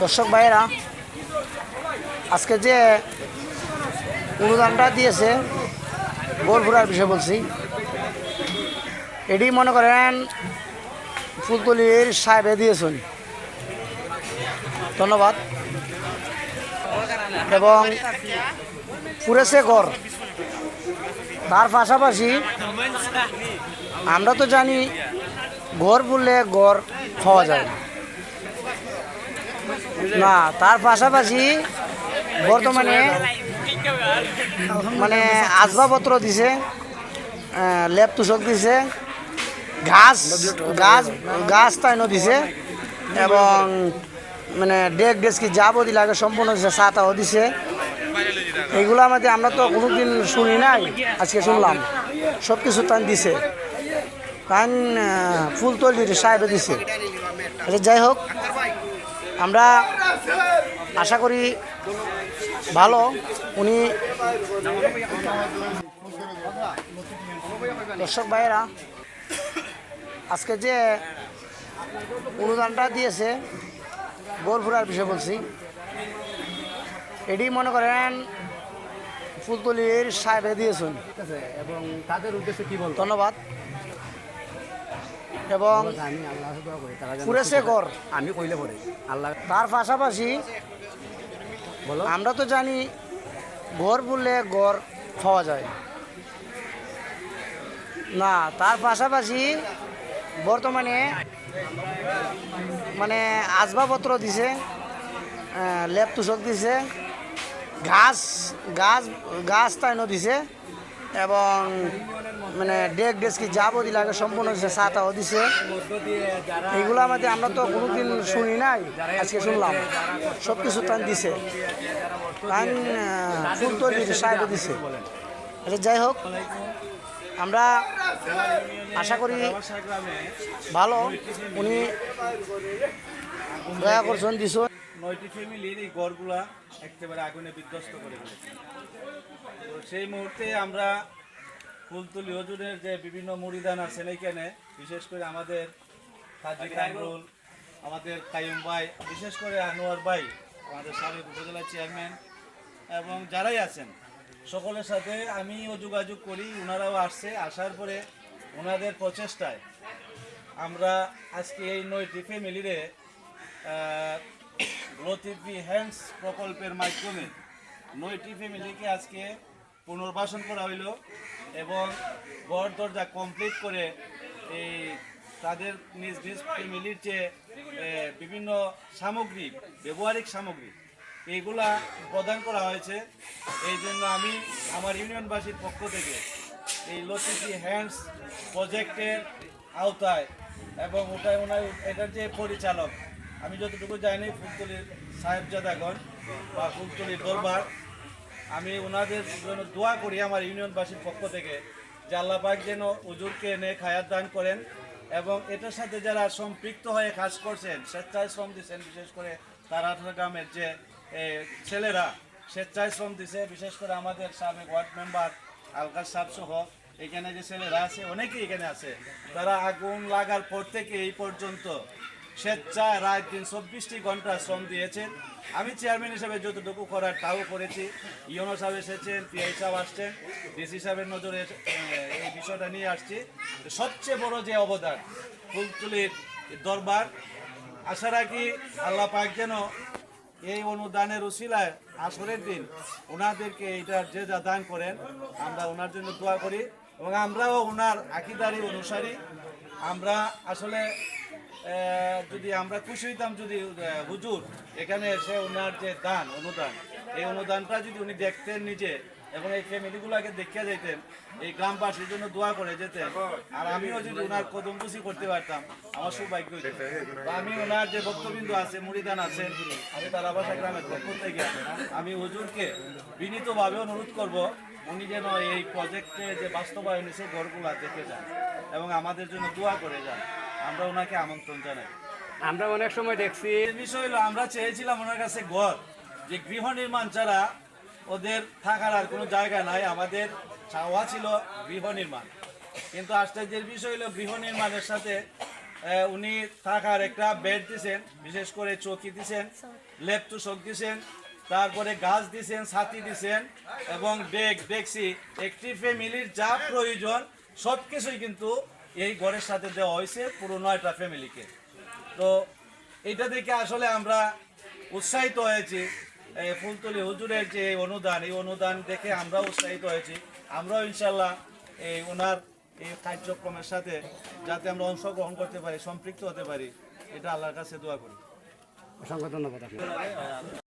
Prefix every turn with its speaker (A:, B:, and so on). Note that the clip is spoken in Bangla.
A: দর্শক ভাইয়েরা, আজকে যে অনুদানটা দিয়েছে গোলপুরার বিষয়ে বলছি, এটি মনে করেন ফুলতলির সাহেবে দিয়েছেন, ধন্যবাদ। এবং পুরেছে ঘর, তার পাশাপাশি আমরা তো জানি ঘর বললে ঘর পাওয়া যায় না, তার পাশাপাশি বর্তমানে মানে আসবাবপত্র দিছে, লেপ তুষক দিছে, ঘাস গাছ গাছ তাইনও দিছে, এবং মানে ডেক ডেস্কি যাবতীয় লাগে সম্পূর্ণ দিছে, ছাতাও দিছে। এইগুলো আমাদের আমরা তো কোনোদিন শুনি নাই, আজকে শুনলাম সব কিছু তান দিছে, তান ফুলতলির সাহেবে দিছে। আচ্ছা, যাই হোক, আমরা আশা করি ভালো। উনি দর্শক ভাইয়েরা, আজকে যে অনুদানটা দিয়েছে গোলপুরার বিষয়ে বলছি, এটি মনে করেন ফুলতলির সাহেবে দিয়েছেন,
B: এবং তাদের উদ্দেশ্যে কি বলবো,
A: ধন্যবাদ। এবং
B: আমি আল্লাহ দোয়া করি তারা যেন
A: পুরেছে ঘর,
B: আমি কইলে পরে আল্লাহ
A: তার পাশাপাশি
B: বলো।
A: আমরা তো জানি ঘর বললে ঘর পাওয়া যায় না, তার পাশাপাশি বর্তমানে মানে আসবাবপত্র দিছে, লেপ তুষক দিছে, ঘাস গাছ গাছ তাইনও দিছে, এবং মানে ডেক ডেস্কি যাবতীয় লাগে সম্পূর্ণ দিছে, ছাতাও দিছে। এইগুলো আমাদের আমরা তো কোনোদিন শুনি নাই, আজকে শুনলাম সব কিছু তান দিছে, তান ফুলতলির সাহেবে দিছে। আচ্ছা, যাই হোক, আমরা আশা করি ভালো। উনি দয়া করছেন দিছ।
C: 9টি ফ্যামিলির এই ঘরগুলা একেবারে আগুনে বিধ্বস্ত করে ফেলেছে। তো সেই মুহূর্তে আমরা ফুলতলি হজুরের যে বিভিন্ন মুড়িদান আছেন এইখানে, বিশেষ করে আমাদের কাজী কামরুল, আমাদের কাইম ভাই, বিশেষ করে আনোয়ার ভাই, আমাদের সাবেক উপজেলা চেয়ারম্যান, এবং যারাই আছেন সকলের সাথে আমিও যোগাযোগ করি, ওনারাও আসছে। আসার পরে ওনাদের প্রচেষ্টায় আমরা আজকে এই 9টি ফ্যামিলিরে লতিফি হ্যান্ডস প্রকল্পের মাধ্যমে 9টি ফ্যামিলিকে আজকে পুনর্বাসন করা হইল, এবং ঘর দরজা কমপ্লিট করে এই তাদের নিজ নিজ ফ্যামিলির যে বিভিন্ন সামগ্রী, ব্যবহারিক সামগ্রী, এইগুলা প্রদান করা হয়েছে। এই জন্য আমি আমার ইউনিয়নবাসীর পক্ষ থেকে এই লতিফি হ্যান্ডস প্রজেক্টের আওতায়, এবং এটার যে পরিচালক, আমি যতটুকু জানি ফুলতলির সাহেবজাদাগণ বা ফুলতলির দরবার, আমি ওনাদের জন্য দোয়া করি আমার ইউনিয়নবাসীর পক্ষ থেকে যে আল্লাহ পাক যেন হুজুরকে নেক হায়াত দান করেন, এবং এটার সাথে যারা সম্পৃক্ত হয়ে কাজ করছেন, স্বেচ্ছায় শ্রম দিচ্ছেন, বিশেষ করে তারাটনা গ্রামের যে ছেলেরা স্বেচ্ছায় শ্রম দিছে, বিশেষ করে আমাদের সাবেক ওয়ার্ড মেম্বার আলকাশ সাহেব সহ এখানে যে ছেলেরা আছে, অনেকেই এখানে আছে, তারা আগুন লাগার পর থেকে এই পর্যন্ত স্বেচ্ছায় রাত দিন 24টি ঘন্টা শ্রম দিয়েছেন। আমি চেয়ারম্যান হিসেবে যতটুকু করার তাও করেছি। ইউনো সাহেব এসেছেন, পিআই সাহেব আসছেন, ডিসি সাহেবের নজরে এই বিষয়টা নিয়ে আসছি। সবচেয়ে বড় যে অবদান ফুলতলির দরবার, আশা রাখি আল্লাহ পাক যেন এই অনুদানের উসিলায় আসরের দিন ওনাদেরকে এইটার যে যা দান করেন, আমরা ওনার জন্য দোয়া করি, এবং আমরাও ওনার আকিদারি অনুসারী। আমরা আসলে যদি আমরা খুশি হইতাম যদি হুজুর এখানে এসে ওনার যে দান অনুদান, এই অনুদানটা যদি উনি দেখতেন নিজে, এবং এই ফ্যামিলিগুলোকে দেখিয়া যাইতেন, এই গ্রামবাসীর জন্য দোয়া করে যেতেন, আর আমিও যদি ওনার কদমবুসি করতে পারতাম, আমার সৌভাগ্য হইত। আমি ওনার যে ভক্তবিন্দু আছে, মুড়িদান আছেন, আমি তারাবাসা গ্রামের পক্ষ থেকে আমি হুজুরকে বিনীতভাবে অনুরোধ করব, উনি যেন এই প্রজেক্টে যে বাস্তবায়ন হয়েছে ঘরগুলা দেখে যান এবং আমাদের জন্য দোয়া করে যান। আমরা ওনাকে আমন্ত্রণ জানাই।
B: আমরা অনেক সময় দেখছি,
C: বিষয় হলো আমরা চেয়েছিলাম ওনার কাছে ঘর, যে গৃহ নির্মাণ ছাড়া ওদের থাকার আর কোনো জায়গা নাই। আমাদের চাওয়া ছিল গৃহ নির্মাণ, কিন্তু আশ্চর্যের বিষয় হলো গৃহ নির্মাণের সাথে উনি থাকার একটা বেড দিছেন, বিশেষ করে চৌকি দিছেন, লেপ তুষক দিছেন, তারপরে গাছ দিছেন, ছাতি দিছেন এবং ডেকসি। একটি ফ্যামিলির যা প্রয়োজন সব কিছুই কিন্তু এই ঘরের সাথে দেওয়া হয়েছে পুরো 9টা ফ্যামিলিকে। তো এটা দেখে আসলে আমরা উৎসাহিত হয়েছি। ফুলতলি হুজুরের যে অনুদান, এই অনুদান দেখে আমরা উৎসাহিত হয়েছি। আমরাও ইনশাল্লাহ এই ওনার এই কার্যক্রমের সাথে যাতে আমরা অংশগ্রহণ করতে পারি, সম্পৃক্ত হতে পারি, এটা আল্লাহর কাছে দোয়া করি।
B: অসংখ্য ধন্যবাদ আপনাকে।